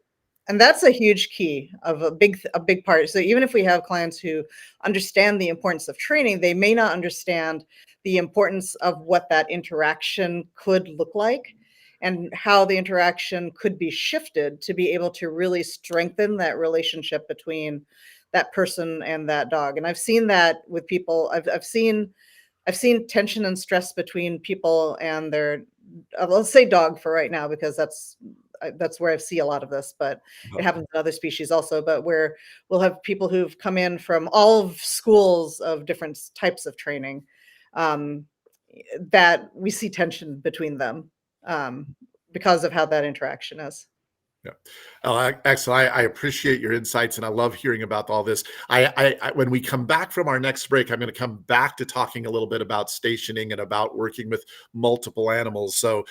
And that's a huge key of a big part. So even if we have clients who understand the importance of training, they may not understand the importance of what that interaction could look like and how the interaction could be shifted to be able to really strengthen that relationship between that person and that dog. And I've seen that with people. I've seen tension and stress between people and their let's say dog for right now because that's where I see a lot of this, but it Uh, happens in other species also. But where we'll have people who've come in from all of schools of different types of training, um, that we see tension between them um, because of how that interaction is. Yeah. Oh, excellent. I appreciate your insights, and I love hearing about all this. When we come back from our next break, I'm going to come back to talking a little bit about stationing and about working with multiple animals. So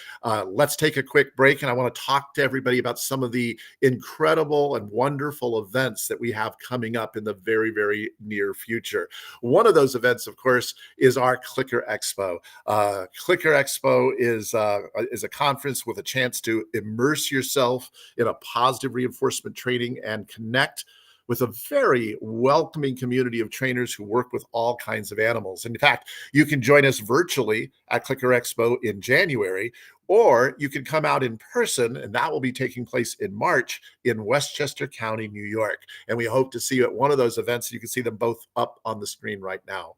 let's take a quick break, and I want to talk to everybody about some of the incredible and wonderful events that we have coming up in the very, very near future. One of those events, of course, is our Clicker Expo. Clicker Expo is a conference with a chance to immerse yourself in a positive reinforcement training and connect with a very welcoming community of trainers who work with all kinds of animals. And in fact, you can join us virtually at Clicker Expo in January, or you can come out in person, and that will be taking place in March in Westchester County, New York. And we hope to see you at one of those events. You can see them both up on the screen right now.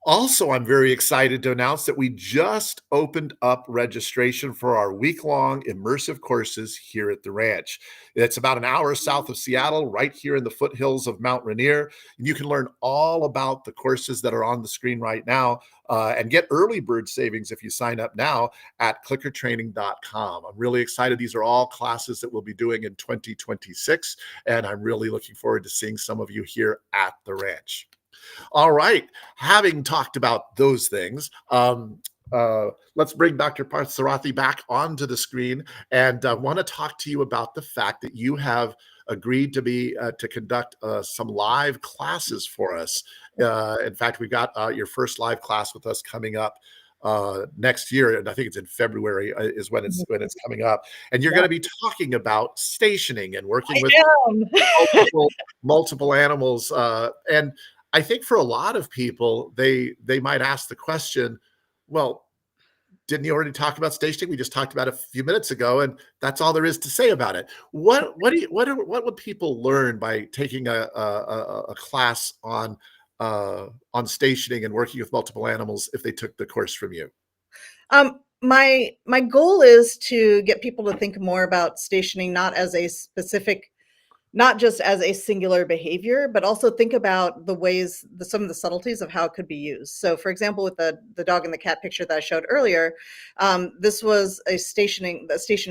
Also, I'm very excited to announce that we just opened up registration for our week-long immersive courses here at the ranch. It's about an hour south of Seattle, right here in the foothills of Mount Rainier. And you can learn all about the courses that are on the screen right now and get early bird savings if you sign up now at clickertraining.com. I'm really excited. These are all classes that we'll be doing in 2026, and I'm really looking forward to seeing some of you here at the ranch. All right. Having talked about those things, let's bring Dr. Parthasarathy back onto the screen, and I want to talk to you about the fact that you have agreed to conduct some live classes for us. In fact, we've got your first live class with us coming up next year, and I think it's in February is when it's coming up. And you're Yeah, going to be talking about stationing and working with I am. multiple animals. And I think for a lot of people, they might ask the question, well, didn't you already talk about stationing? We just talked about it a few minutes ago, and that's all there is to say about it. What would people learn by taking a class on stationing and working with multiple animals if they took the course from you? My goal is to get people to think more about stationing not as a specific, not just as a singular behavior, but also think about the ways, some of the subtleties of how it could be used. So, for example, with the dog and the cat picture that I showed earlier, this was a stationing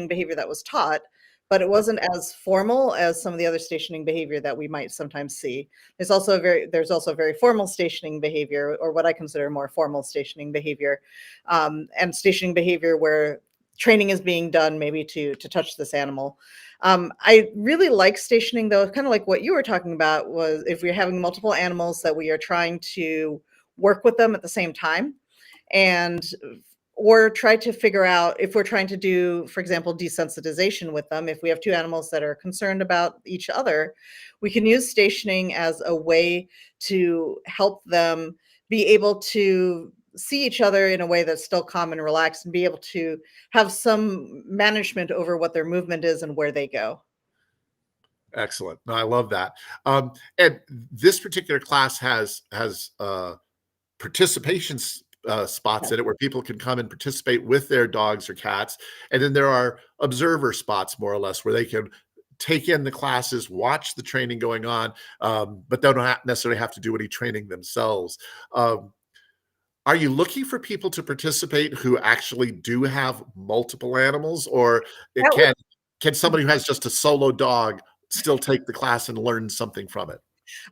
behavior that was taught, but it wasn't as formal as some of the other stationing behavior that we might sometimes see. There's also very formal stationing behavior, or what I consider more formal stationing behavior, and stationing behavior where training is being done maybe to touch this animal. I really like stationing, though, kind of like what you were talking about, was if we're having multiple animals that we are trying to work with them at the same time, and or try to figure out if we're trying to do, for example, desensitization with them. If we have two animals that are concerned about each other, we can use stationing as a way to help them be able to see each other in a way that's still calm and relaxed, and be able to have some management over what their movement is and where they go. Excellent. No, I love that. And this particular class has participation spots Yeah. in it where people can come and participate with their dogs or cats, and then there are observer spots, more or less, where they can take in the classes, watch the training going on, but they don't necessarily have to do any training themselves. Um, are you looking for people to participate who actually do have multiple animals, or it That would can somebody who has just a solo dog still take the class and learn something from it?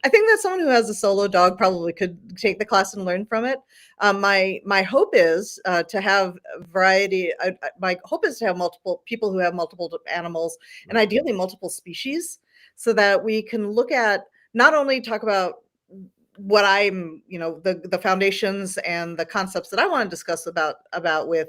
I think that someone who has a solo dog probably could take the class and learn from it. My hope is to have a variety. My hope is to have multiple people who have multiple animals, and ideally multiple species, so that we can look at, not only talk about what I'm, the foundations and the concepts that I want to discuss about with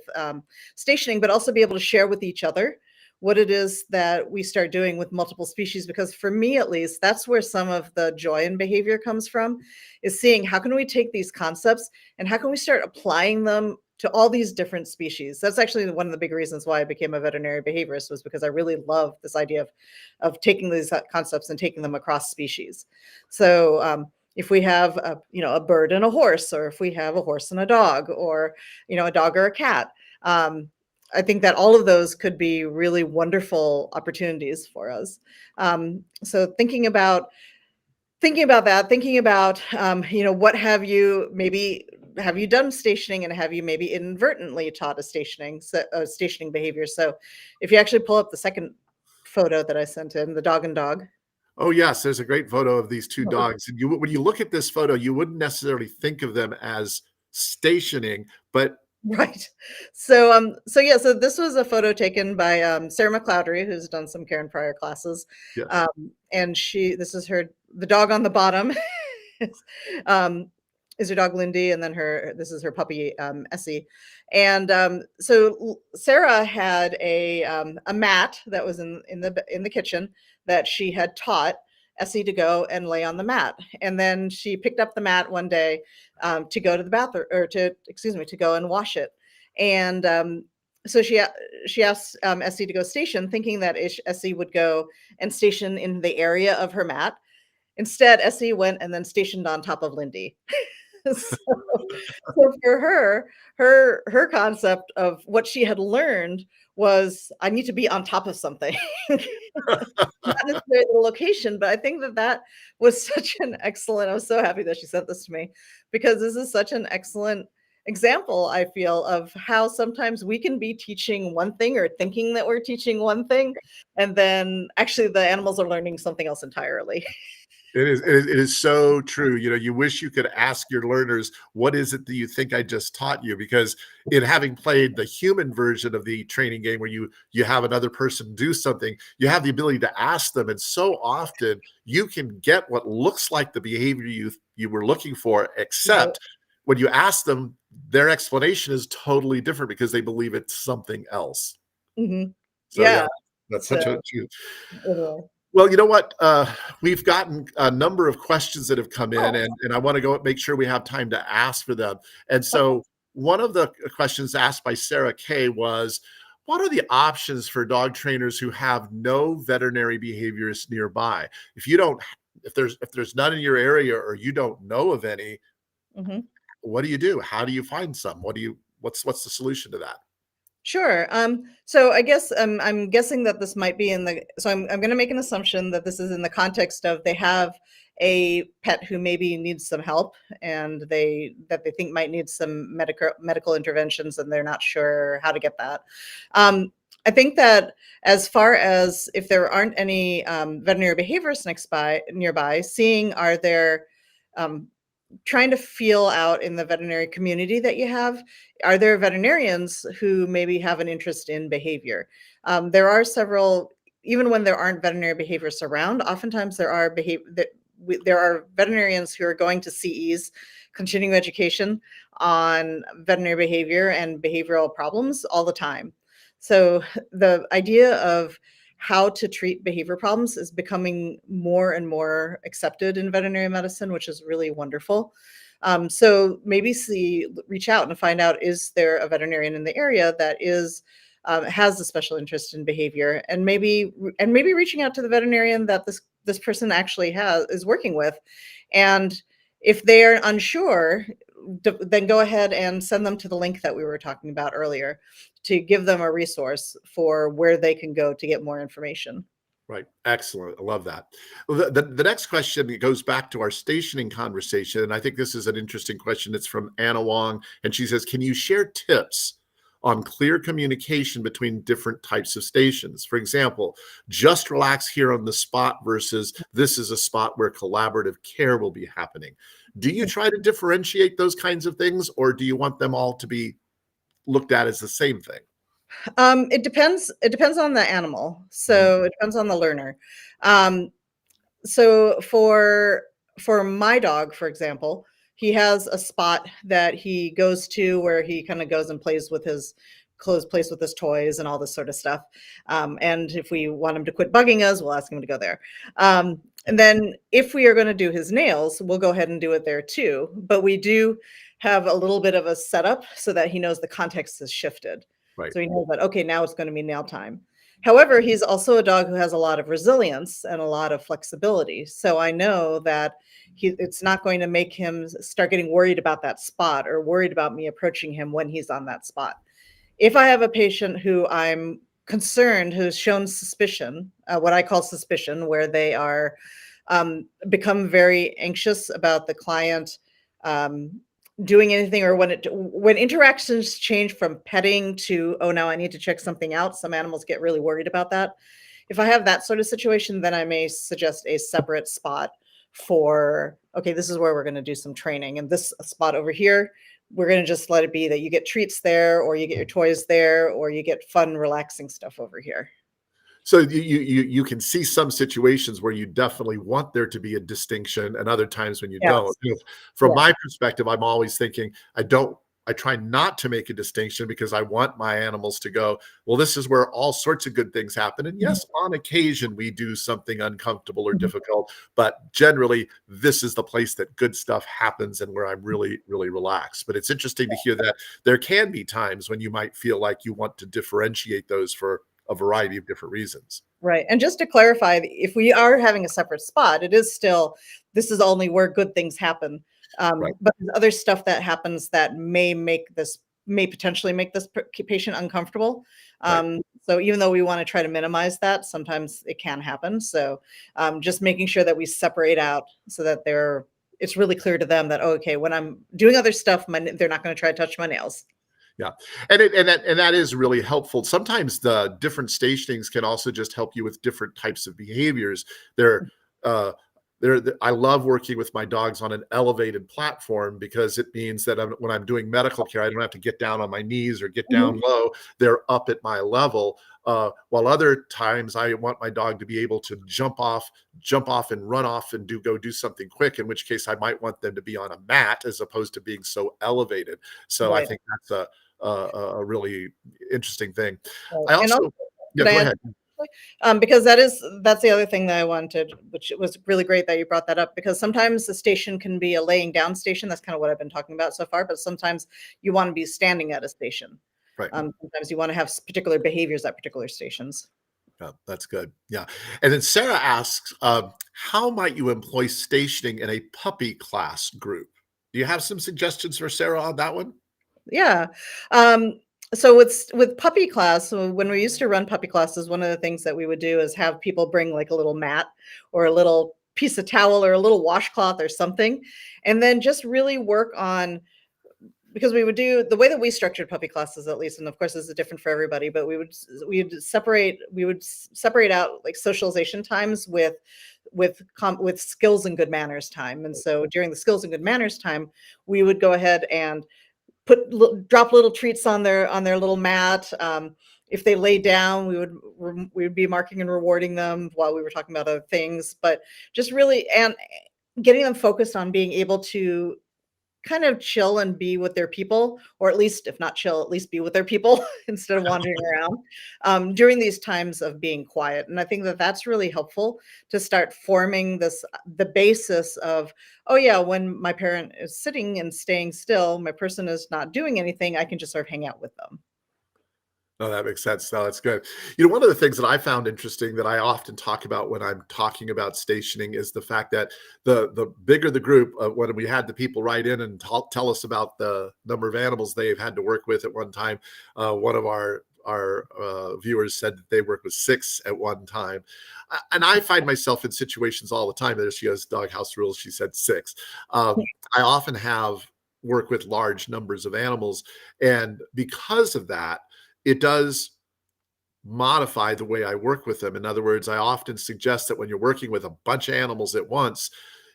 stationing, but also be able to share with each other what it is that we start doing with multiple species. Because for me, at least, that's where some of the joy in behavior comes from, is seeing how can we take these concepts and how can we start applying them to all these different species. That's actually one of the big reasons why I became a veterinary behaviorist, was because I really love this idea of taking these concepts and taking them across species. So if we have a bird and a horse, or if we have a horse and a dog, or a dog or a cat, I think that all of those could be really wonderful opportunities for us. So thinking about what have you done stationing, and have you maybe inadvertently taught a stationing behavior? So if you actually pull up the second photo that I sent in, the dog and dog. Oh, yes, there's a great photo of these 2 dogs, and when you look at this photo, you wouldn't necessarily think of them as stationing, but Right. So this was a photo taken by Sarah McClowdery, who's done some Karen Pryor classes. yes. And this is the dog on the bottom is, um, is her dog Lindy, and then this is her puppy Essie. And Sarah had a mat that was in the kitchen that she had taught Essie to go and lay on the mat. And then she picked up the mat one day to go to the bathroom, or to go and wash it. And so she asked Essie to go station, thinking that Essie would go and station in the area of her mat. Instead, Essie went and then stationed on top of Lindy. So for her concept of what she had learned was, I need to be on top of something. Not necessarily the location, but I think that was such an excellent. I was so happy that she sent this to me, because this is such an excellent example, I feel, of how sometimes we can be teaching one thing, or thinking that we're teaching one thing, and then actually the animals are learning something else entirely. It is so true. You wish you could ask your learners, "What is it that you think I just taught you?" Because in having played the human version of the training game where you have another person do something, you have the ability to ask them, and so often you can get what looks like the behavior you were looking for, Right. except when you ask them, their explanation is totally different because they believe it's something else. Mhm. So, yeah, Yeah. that's So such a true. anyway. Well, you know what? We've gotten a number of questions that have come in, Oh, and I want to go make sure we have time to ask for them. And so, okay. one of the questions asked by Sarah K was, what are the options for dog trainers who have no veterinary behaviorists nearby? If you don't, if there's none in your area or you don't know of any, Mhm. what do you do? How do you find some? What's the solution to that? Sure. So I guess I'm guessing that this might be in the. So I'm going to make an assumption that this is in the context of they have a pet who maybe needs some help, and they think might need some medical interventions, and they're not sure how to get that. Um, I think that as far as if there aren't any veterinary behaviorists nearby, seeing are there um, trying to feel out in the veterinary community that you have, are there veterinarians who maybe have an interest in behavior? There are several, even when there aren't veterinary behaviorists around, oftentimes there are veterinarians who are going to CEs, continuing education on veterinary behavior and behavioral problems all the time. So the idea of how to treat behavior problems is becoming more and more accepted in veterinary medicine, which is really wonderful. So maybe reach out and find out, is there a veterinarian in the area that is has a special interest in behavior, and maybe reaching out to the veterinarian that this person actually has is working with, and if they're unsure, then go ahead and send them to the link that we were talking about earlier to give them a resource for where they can go to get more information. Right. Excellent. I love that. Well, the next question goes back to our stationing conversation. And I think this is an interesting question. It's from Anna Wong. And she says, can you share tips on clear communication between different types of stations? For example, just relax here on the spot versus this is a spot where collaborative care will be happening. Do you try to differentiate those kinds of things, or do you want them all to be looked at as the same thing? It depends. It depends on the animal. Mhm. So it depends on the learner. Um, so for my dog, for example, he has a spot that he goes to where he kind of goes and plays with his clothes, plays with his toys, and all this sort of stuff. And if we want him to quit bugging us, we'll ask him to go there. And then if we are going to do his nails, we'll go ahead and do it there too. But we do have a little bit of a setup so that he knows the context has shifted. Right. So he knows that, okay, now it's going to be nail time. However, he's also a dog who has a lot of resilience and a lot of flexibility. So I know that it's not going to make him start getting worried about that spot or worried about me approaching him when he's on that spot. If I have a patient who I'm concerned, who's shown suspicion, what I call suspicion, where they are become very anxious about the client um, doing anything, or when interactions change from petting to, oh, now I need to check something out. Some animals get really worried about that. If I have that sort of situation, then I may suggest a separate spot for, okay, this is where we're going to do some training, and this spot over here, we're going to just let it be that you get treats there, or you get your toys there, or you get fun relaxing stuff over here. So you can see some situations where you definitely want there to be a distinction, and other times when you don't. Yes. From Yeah. my perspective, I'm always thinking I try not to make a distinction because I want my animals to go, well, this is where all sorts of good things happen. And Mhm. yes, on occasion we do something uncomfortable or Mhm. difficult, but generally this is the place that good stuff happens and where I'm really, really relaxed. But it's interesting to hear that there can be times when you might feel like you want to differentiate those for a variety of different reasons. Right. And just to clarify, if we are having a separate spot, it is still, this is only where good things happen. Right, But there's other stuff that happens that may potentially make this patient uncomfortable. right. So even though we want to try to minimize that, sometimes it can happen. So just making sure that we separate out so that it's really clear to them that, oh, okay, when I'm doing other stuff, they're not going to try to touch my nails. Yeah, and that is really helpful. Sometimes the different stationings can also just help you with different types of behaviors. They're uh, I love working with my dogs on an elevated platform because it means that when I'm doing medical care, I don't have to get down on my knees or get Mhm. down low. They're up at my level. While other times I want my dog to be able to jump off and run off and go do something quick, in which case I might want them to be on a mat as opposed to being so elevated. So I Right. think that's a really interesting thing. Right. I And also, also, yeah, could I go add ahead. Because that's the other thing that I wanted, which was really great that you brought that up, because sometimes the station can be a laying down station. That's kind of what I've been talking about so far, but sometimes you want to be standing at a station. Right. Sometimes you want to have particular behaviors at particular stations. Yeah, that's good. Yeah. And then Sarah asks, how might you employ stationing in a puppy class group? Do you have some suggestions for Sarah on that one? Yeah. Um, so with puppy class, so when we used to run puppy classes, one of the things that we would do is have people bring like a little mat or a little piece of towel or a little washcloth or something, and then just really work on, because we would do the way that we structured puppy classes, at least, and of course this is different for everybody, but we would separate out like socialization times with skills and good manners time. And so during the skills and good manners time, we would go ahead and drop little treats on their little mat. If they lay down, we would be marking and rewarding them while we were talking about other things, but just really and getting them focused on being able to kind of chill and be with their people, or at least if not chill, at least be with their people instead of wandering around during these times of being quiet. And I think that that's really helpful to start forming the basis of, oh yeah, when my parent is sitting and staying still, my person is not doing anything, I can just sort of hang out with them. No, that makes sense. No, that's good. You know, one of the things that I found interesting that I often talk about when I'm talking about stationing is the fact that the bigger the group, when we had the people write in and tell us about the number of animals they've had to work with at one time, one of our viewers said that they worked with 6 at one time, and I find myself in situations all the time. There she goes, doghouse rules. She said 6. I often have work with large numbers of animals, and because of that it does modify the way I work with them. In other words, I often suggest that when you're working with a bunch of animals at once,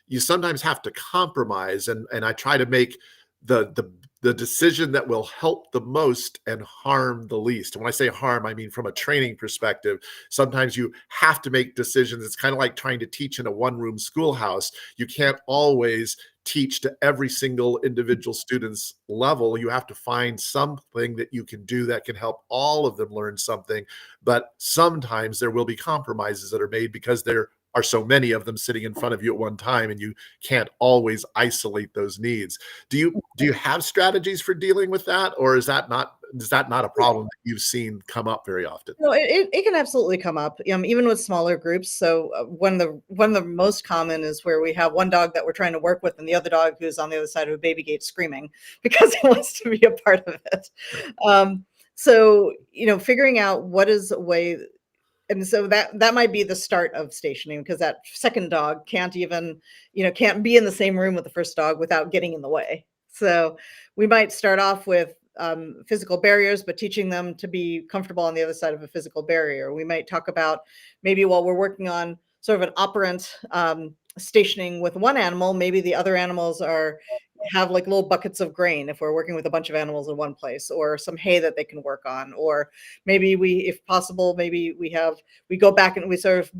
you sometimes have to compromise, and I try to make the decision that will help the most and harm the least. And when I say harm, I mean from a training perspective. Sometimes you have to make decisions. It's kind of like trying to teach in a one-room schoolhouse. You can't always teach to every single individual student's level. You have to find something that you can do that can help all of them learn something. But sometimes there will be compromises that are made because there are so many of them sitting in front of you at one time, and you can't always isolate those needs. Do you have strategies for dealing with that, or is that not a problem that you've seen come up very often? No, it can absolutely come up, even with smaller groups. So one of the most common is where we have one dog that we're trying to work with, and the other dog who's on the other side of a baby gate screaming because he wants to be a part of it. Um, so figuring out what is a way, and so that might be the start of stationing, because that second dog can't be in the same room with the first dog without getting in the way. So we might start off with physical barriers, but teaching them to be comfortable on the other side of a physical barrier. We might talk about, maybe while we're working on sort of an operant stationing with one animal, maybe the other animals have like little buckets of grain if we're working with a bunch of animals in one place, or some hay that they can work on, or maybe if possible, maybe we go back and we sort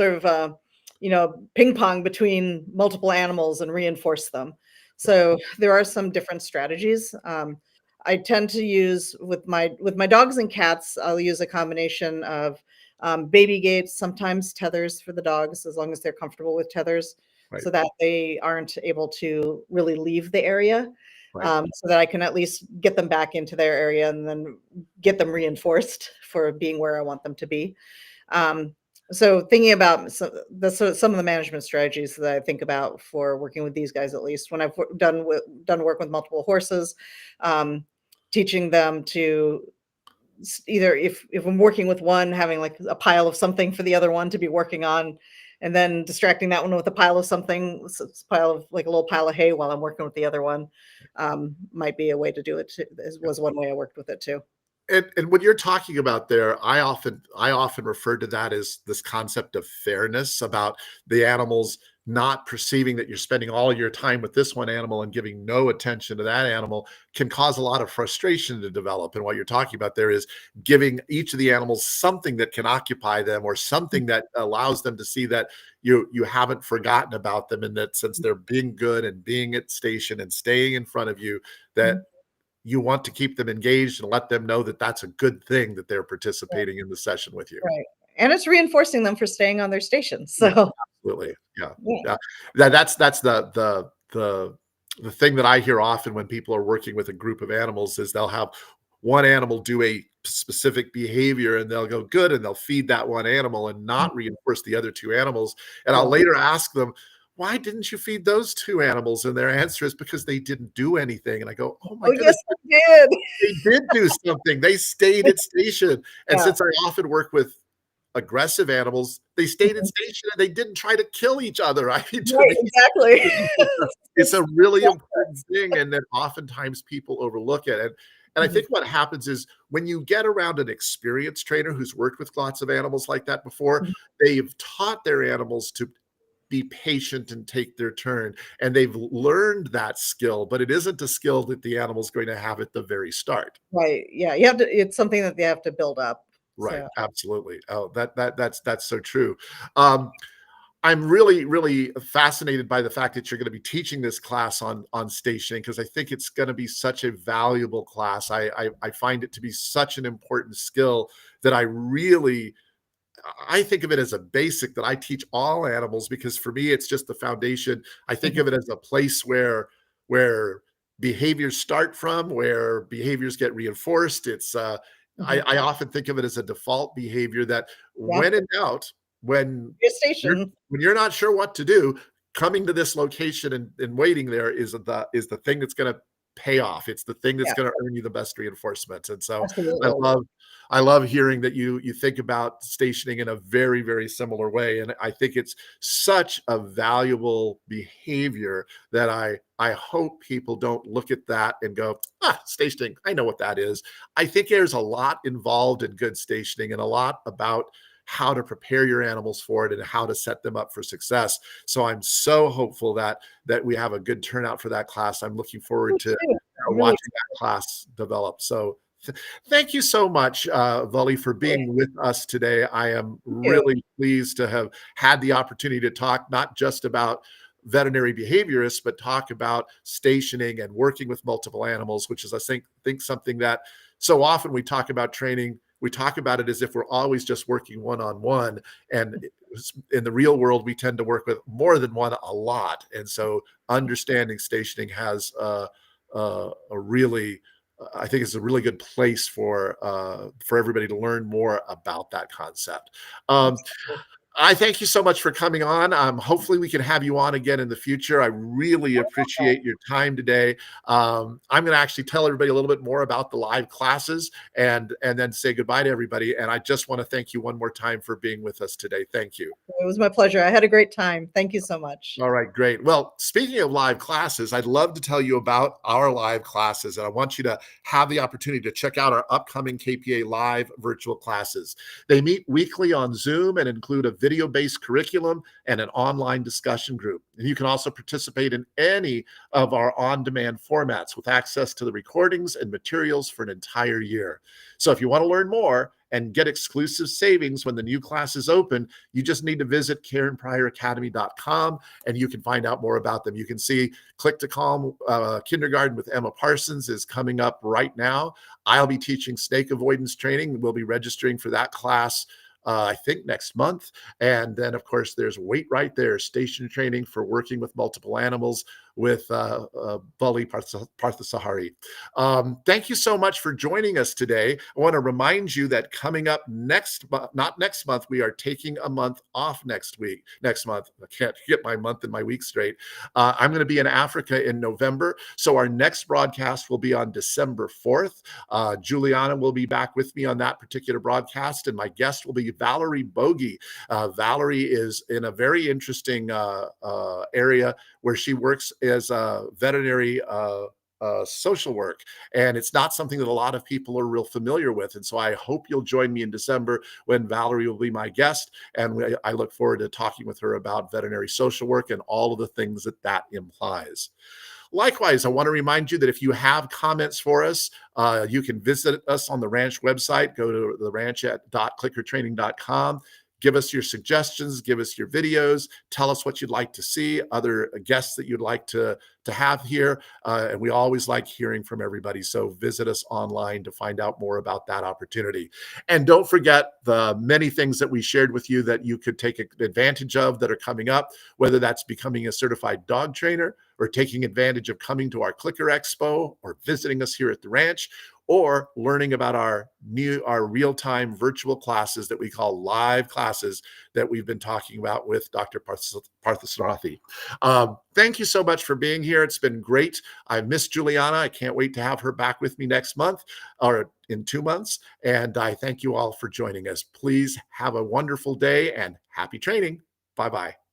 of ping pong between multiple animals and reinforce them. So there are some different strategies. I tend to use with my dogs and cats, I'll use a combination of baby gates, sometimes tethers for the dogs, as long as they're comfortable with tethers, Right. so that they aren't able to really leave the area. Right. So that I can at least get them back into their area and then get them reinforced for being where I want them to be. Um, so thinking about some of the management strategies that I think about for working with these guys, at least when I've done work with multiple horses, um, teaching them to either, if I'm working with one, having like a pile of something for the other one to be working on, and then distracting that one with a pile of something, pile of like a little pile of hay while I'm working with the other one, might be a way to do it. Was one way I worked with it too. And when you're talking about there, I often refer to that as this concept of fairness, about the animals not perceiving that you're spending all your time with this one animal and giving no attention to that animal can cause a lot of frustration to develop. And what you're talking about there is giving each of the animals something that can occupy them, or something that allows them to see that you haven't forgotten about them, and that since they're being good and being at station and staying in front of you, that you want to keep them engaged and let them know that that's a good thing that they're Right, participating in the session with you. right. And it's reinforcing them for staying on their station. Yeah, So, absolutely. Yeah, yeah. yeah. That's the thing that I hear often when people are working with a group of animals is they'll have one animal do a specific behavior and they'll go, "Good," and they'll feed that one animal and not Mhm. reinforce the other 2 animals, and I'll Yeah. later ask them, "Why didn't you feed those 2 animals?" And their answer is, "Because they didn't do anything," and I go, "Oh my Oh, yes, goodness, I did. they did do something. They stayed at station." And Yeah. since I often work with aggressive animals, they stayed at Mhm. station and they didn't try to kill each other. I mean, to Right, me, exactly. it's It's a really important priceless. thing, and that oftentimes people overlook it. And I Mhm, think what happens is when you get around an experienced trainer who's worked with lots of animals like that before, mhm. they've taught their animals to be patient and take their turn, and they've learned that skill, but it isn't a skill that the animal's going to have at the very start. Right, yeah, you have to it's something that they have to build up, Right, so absolutely. Oh, that's so true. Um, I'm really, really fascinated by the fact that you're gonna be teaching this class on stationing because I think it's gonna be such a valuable class. I find it to be such an important skill that I think of it as a basic that I teach all animals because for me, it's just the foundation. I think mhm, of it as a place where behaviors start from, where behaviors get reinforced. mhm. I often think of it as a default behavior that Yeah, when in doubt, when your you're station. when you're not sure what to do, coming to this location and waiting there is the thing that's gonna pay off. It's the thing that's Yeah, gonna earn you the best reinforcement. And so I absolutely. love I love hearing that you think about stationing in a very, very similar way, and I think it's such a valuable behavior that I hope people don't look at that and go, "Ah, stationing, I know what that is." I think there's a lot involved in good stationing and a lot about how to prepare your animals for it and how to set them up for success. So I'm so hopeful that we have a good turnout for that class. I'm looking forward Me to too. I'm really watching that class develop. So thank you so much, Vali, for excited. being with us today. I am Thank you. really pleased to have had the opportunity to talk not just about veterinary behaviorists, but talk about stationing and working with multiple animals, which is, I think something that so often we talk about training. We talk about it as if we're always just working one on one. And in the real world, we tend to work with more than one a lot. And so understanding stationing has a really I think it's a really good place for everybody to learn more about that concept. Um, Absolutely. I thank you so much for coming on. Hopefully, we can have you on again in the future. I really appreciate your time today. I'm going to actually tell everybody a little bit more about the live classes and then say goodbye to everybody. And I just want to thank you one more time for being with us today. Thank you. It was my pleasure. I had a great time. Thank you so much. All right, great. Well, speaking of live classes, I'd love to tell you about our live classes, and I want you to have the opportunity to check out our upcoming KPA live virtual classes. They meet weekly on Zoom and include a video based curriculum and an online discussion group. And you can also participate in any of our on demand formats with access to the recordings and materials for an entire year. So if you want to learn more and get exclusive savings when the new classes open, you just need to visit KarenPryerAcademy.com and you can find out more about them. You can see Click to Calm Kindergarten with Emma Parsons is coming up right now. I'll be teaching snake avoidance training. We'll be registering for that class. I think next month. And then, of course, there's Wait Right There, station training for working with multiple animals with Bully Parthasarathy. Thank you so much for joining us today. I want to remind you that coming up next month, not next month, we are taking a month off next month. I can't get my month and my week straight. I'm going to be in Africa in November. So our next broadcast will be on December 4th. Juliana will be back with me on that particular broadcast, and my guest will be Valerie Bogey. Valerie is in a very interesting area where she works as a veterinary social work. And it's not something that a lot of people are real familiar with. And so I hope you'll join me in December when Valerie will be my guest. And I look forward to talking with her about veterinary social work and all of the things that that implies. Likewise, I want to remind you that if you have comments for us, you can visit us on the ranch website. Go to the ranch at .clickertraining.com. give us your suggestions, give us your videos, tell us what you'd like to see, other guests that you'd like to have here. And we always like hearing from everybody. So visit us online to find out more about that opportunity. And don't forget the many things that we shared with you that you could take advantage of that are coming up, whether that's becoming a certified dog trainer or taking advantage of coming to our Clicker Expo or visiting us here at the ranch, or learning about our real-time virtual classes that we call live classes that we've been talking about with Dr. Parthasarathy. Thank you so much for being here. It's been great. I miss Juliana. I can't wait to have her back with me next month or in 2 months. And I thank you all for joining us. Please have a wonderful day and happy training. Bye-bye.